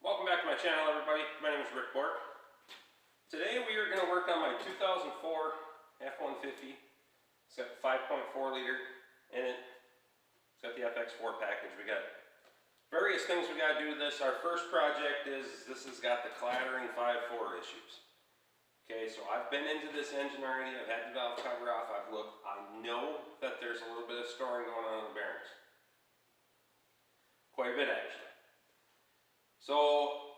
Welcome back to my channel, everybody. My name is Bork. Today we are going to work on my 2004 F-150. It's got 5.4 liter in it. It's got the FX4 package. We got various things we got to do to this. Our first project is this has got the clattering 5.4 issues. Okay, so I've been into this engine already. I've had the valve cover off. I've looked. I know that there's a little bit of scoring going on in the bearings. Quite a bit, actually. So,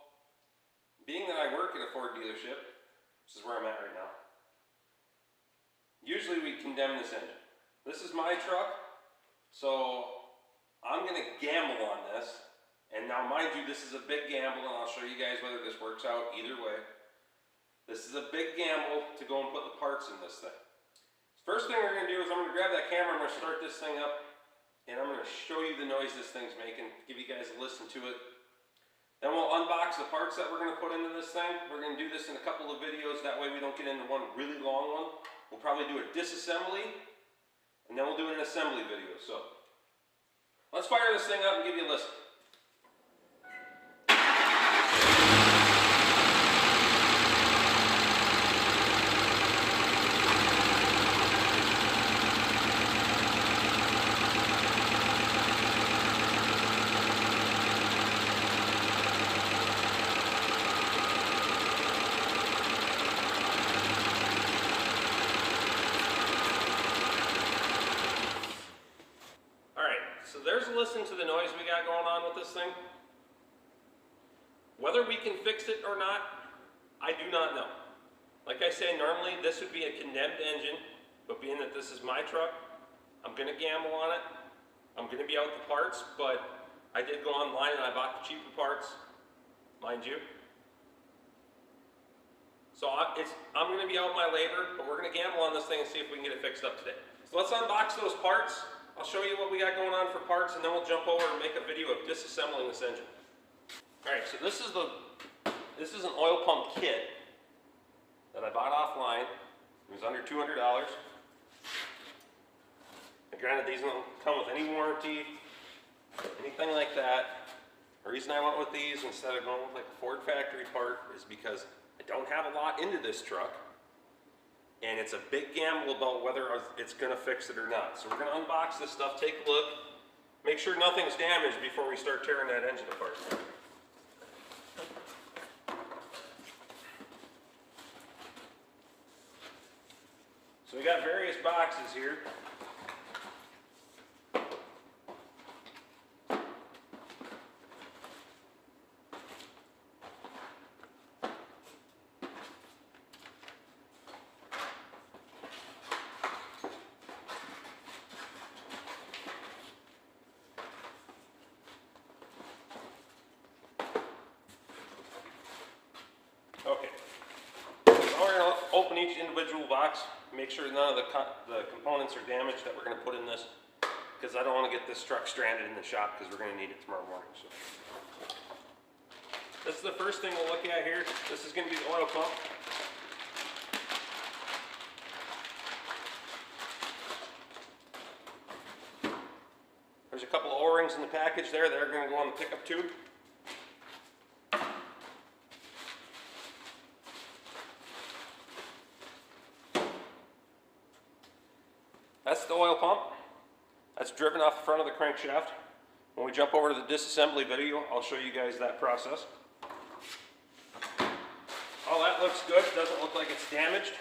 being that I work at a Ford dealership, which is where I'm at right now, usually we condemn this engine. This is my truck, so I'm going to gamble on this. And now, mind you, this is a big gamble, and I'll show you guys whether this works out either way. This is a big gamble to go and put the parts in this thing. First thing we're going to do is I'm going to grab that camera, I'm going to start this thing up, and I'm going to show you the noise this thing's making, give you guys a listen to it. Then we'll unbox the parts that we're going to put into this thing. We're going to do this in a couple of videos, that way we don't get into one really long one. We'll probably do a disassembly, and then we'll do an assembly video. So, let's fire this thing up and give you a listen. So there's a listen to the noise we got going on with this thing. Whether we can fix it or not, I do not know. Like I say, normally this would be a condemned engine, but being that this is my truck, I'm going to gamble on it. I'm going to be out the parts, but I did go online and I bought the cheaper parts, mind you. So I'm going to be out my labor, but we're going to gamble on this thing and see if we can get it fixed up today. So let's unbox those parts. I'll show you what we got going on for parts, and then we'll jump over and make a video of disassembling this engine. Alright, so this is an oil pump kit that I bought offline. It was under $200. And granted, these don't come with any warranty, anything like that. The reason I went with these instead of going with like a Ford factory part is because I don't have a lot into this truck. And it's a big gamble about whether it's going to fix it or not. So we're going to unbox this stuff, take a look, make sure nothing's damaged before we start tearing that engine apart. So we got various boxes here. Okay, so now we're going to open each individual box, make sure none of the components are damaged that we're going to put in this, because I don't want to get this truck stranded in the shop because we're going to need it tomorrow morning. So, this is the first thing we'll look at here. This is going to be the oil pump. There's a couple of O-rings in the package there that are going to go on the pickup tube. That's the oil pump. That's driven off the front of the crankshaft. When we jump over to the disassembly video, I'll show you guys that process. All that looks good. Doesn't look like it's damaged.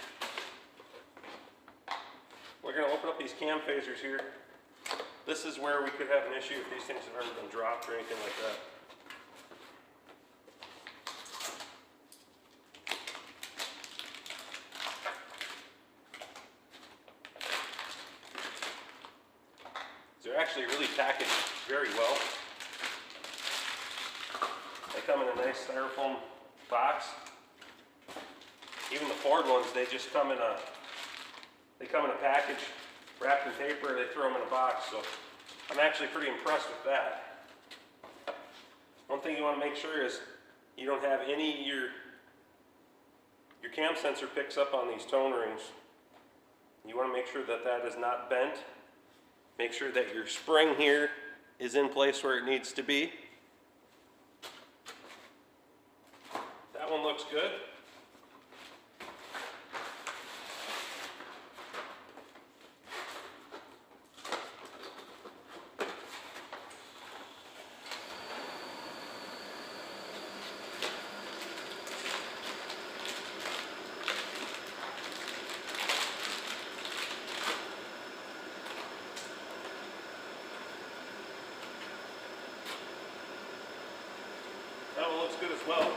We're going to open up these cam phasers here. This is where we could have an issue if these things have ever been dropped or anything like that. They're actually really packaged very well. They come in a nice styrofoam box. Even the Ford ones, they just come in a package wrapped in paper. They throw them in a box. So I'm actually pretty impressed with that. One thing you want to make sure is you don't have any your cam sensor picks up on these tone rings. You want to make sure that that is not bent. Make sure that your spring here is in place where it needs to be. one looks good. That one looks good as well.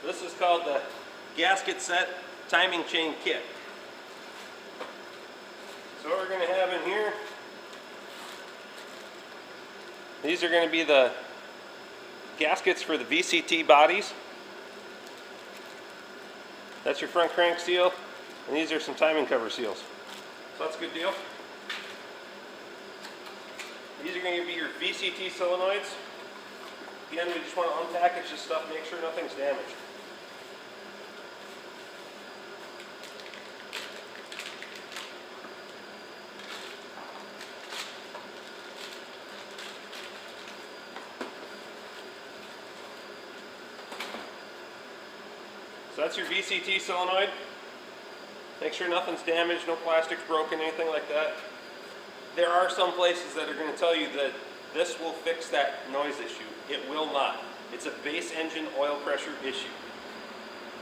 This is called the gasket set timing chain kit. So what we're going to have in here, these are going to be the gaskets for the VCT bodies. That's your front crank seal, and these are some timing cover seals. So that's a good deal. These are going to be your Bct Solenoids. Again, we just want to unpackage this stuff, make sure nothing's damaged. So that's your Bct solenoid. Make sure nothing's damaged, no plastic's broken, anything like that. There are some places that are going to tell you that this will fix that noise issue. It will not. It's a base engine oil pressure issue.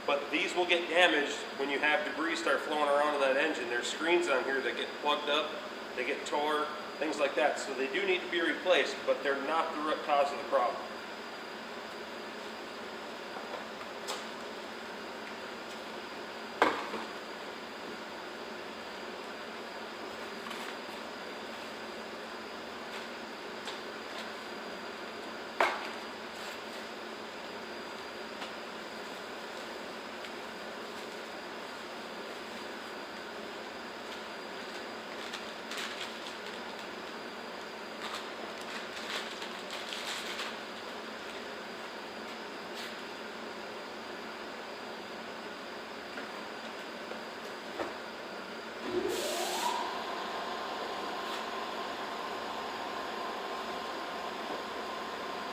But these will get damaged when you have debris start flowing around in that engine. There's screens on here that get plugged up, they get tore, things like that. So they do need to be replaced, but they're not the root cause of the problem.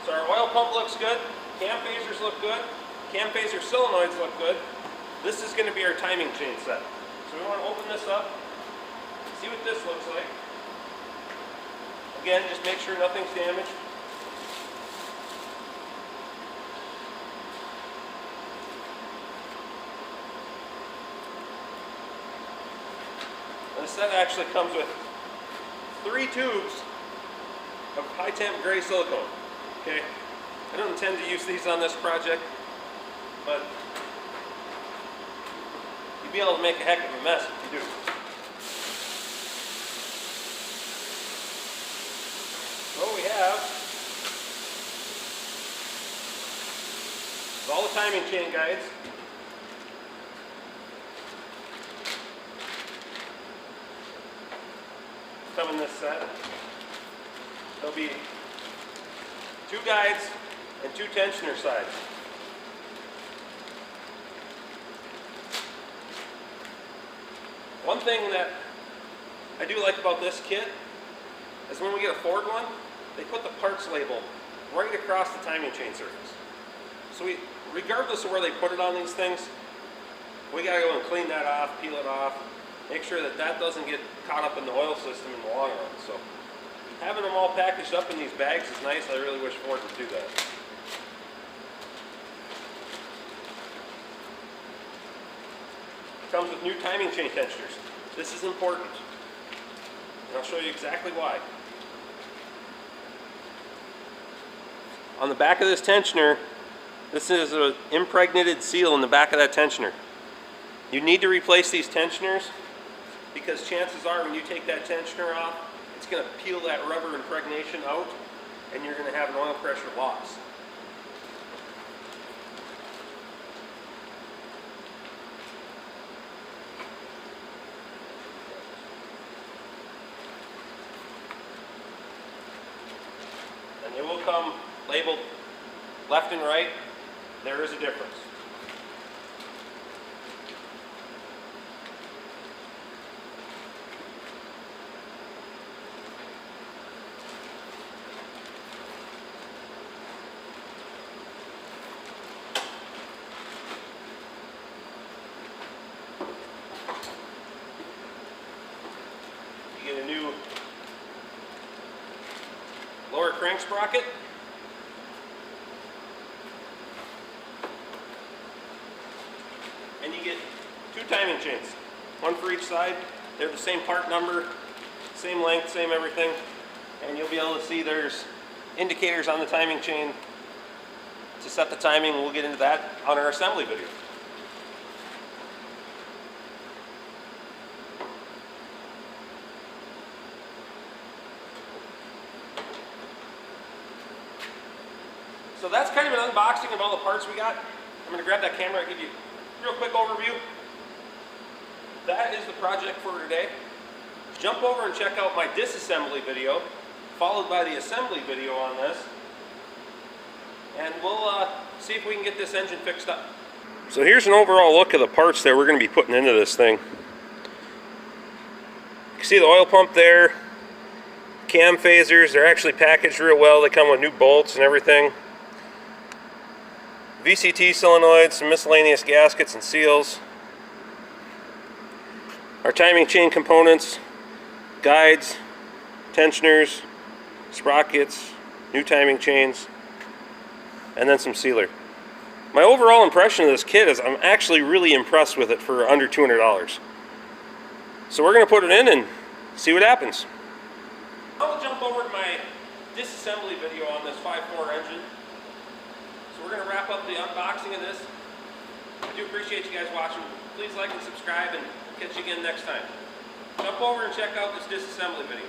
So our oil pump looks good, cam phasers look good, cam phaser solenoids look good. This is going to be our timing chain set. So we want to open this up, see what this looks like. Again, just make sure nothing's damaged. And this set actually comes with 3 tubes of high temp gray silicone. Okay, I don't intend to use these on this project, but you'll be able to make a heck of a mess if you do. What we have is all the timing chain guides. Come in this set. There'll be 2 guides and 2 tensioner sides. One thing that I do like about this kit is when we get a Ford one, they put the parts label right across the timing chain surface. So regardless of where they put it on these things, we gotta go and clean that off, peel it off, make sure that that doesn't get caught up in the oil system in the long run. So having them all packaged up in these bags is nice. I really wish Ford would do that. Comes with new timing chain tensioners. This is important, and I'll show you exactly why. On the back of this tensioner, this is an impregnated seal in the back of that tensioner. You need to replace these tensioners because chances are when you take that tensioner off, it's going to peel that rubber impregnation out and you're going to have an oil pressure loss. And they will come labeled left and right. There is a difference. sprocket. And you get 2 timing chains, 1 for each side. They're the same part number, same length, same everything. And you'll be able to see there's indicators on the timing chain to set the timing. We'll get into that on our assembly video. So that's kind of an unboxing of all the parts we got. I'm going to grab that camera and give you a real quick overview. That is the project for today. Jump over and check out my disassembly video, followed by the assembly video on this. And we'll see if we can get this engine fixed up. So here's an overall look of the parts that we're going to be putting into this thing. You can see the oil pump there, cam phasers, they're actually packaged real well. They come with new bolts and everything. Bct Solenoids, some miscellaneous gaskets and seals. Our timing chain components, guides, tensioners, sprockets, new timing chains, and then some sealer. My overall impression of this kit is I'm actually really impressed with it for under $200. So we're going to put it in and see what happens. I'll jump over to my disassembly video on this 5.4 engine. So we're going to wrap up the unboxing of this. I do appreciate you guys watching. Please like and subscribe, and catch you again next time. Jump over and check out this disassembly video.